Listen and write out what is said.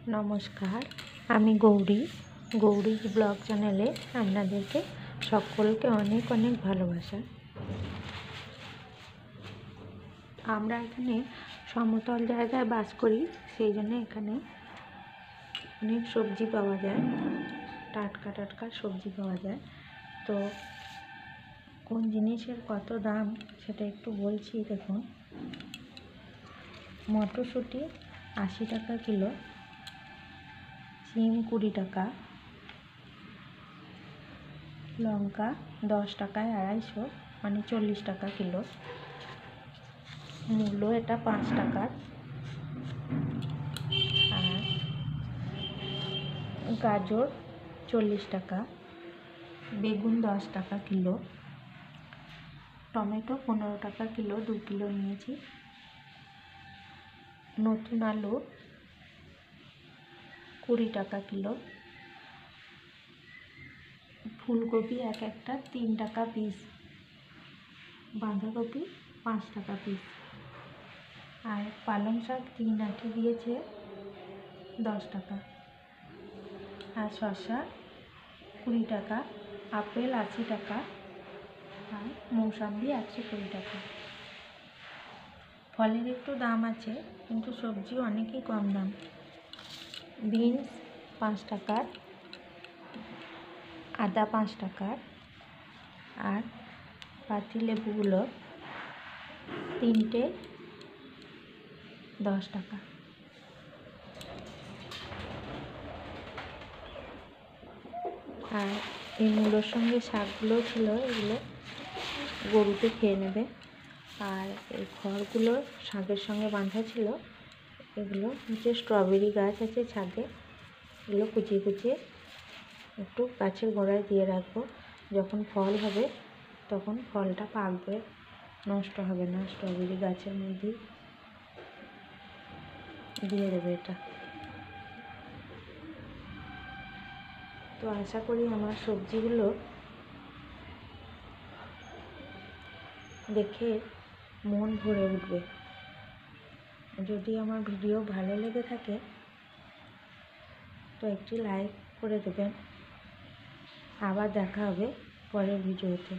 নমস্কার, আমি গৌরীজ ব্লগ চ্যানেলে আপনাদেরকে সকলকে অনেক অনেক ভালোবাসা। আমরা এখানে সমতল জায়গায় বাস করি, সেই জন্য এখানে অনেক সবজি পাওয়া যায়, টাটকা সবজি পাওয়া যায়। তো কোন জিনিসের কত দাম সেটা একটু বলছি। দেখুন, মটরশুঁটি 80 টাকা কিলো, সিম 20 টাকা, লঙ্কা 10 টাকায় 250, মানে 40 টাকা কিলো। মূলো এটা 5 টাকার। আর গাজর 40 টাকা, বেগুন 10 টাকা কিলো, টমেটো 15 টাকা কিলো, 2 কিলো নিয়েছি। নতুন আলু 20 টাকা কিলো, ফুলকপি এক একটা 3 টাকা পিস, বাঁধাকপি 5 টাকা পিস, আর পালং শাক 3 আঁটি দিয়েছে 10 টাকা, আর শসা 20 টাকা, আপেল 80 টাকা, আর মৌসম্বি 120 টাকা। ফলের একটু দাম আছে, কিন্তু সবজি অনেকই কম দাম। বিনস 5 টাকার, আদা 5 টাকার, আর পাতিলেবুগুলো 3টে 10 টাকা। আর এই মূলোর সঙ্গে শাকগুলো ছিল, এগুলো গরুতে খেয়ে নেবে। আর এই খড়গুলো শাকের সঙ্গে বাঁধা ছিল, এগুলো হচ্ছে স্ট্রবেরি গাছ আছে ছাদে, এগুলো কুচিয়ে একটু গাছের গোড়ায় দিয়ে রাখবো। যখন ফল হবে তখন ফলটা পাকবে, নষ্ট হবে না, স্ট্রবেরি গাছের মধ্যেই দিয়ে দেবে এটা। তো আশা করি আমার সবজিগুলো দেখে মন ভরে উঠবে। যদি আমার ভিডিও ভালো লেগে থাকে তো একটি লাইক করে দেবেন। আবার দেখা হবে পরের ভিডিওতে।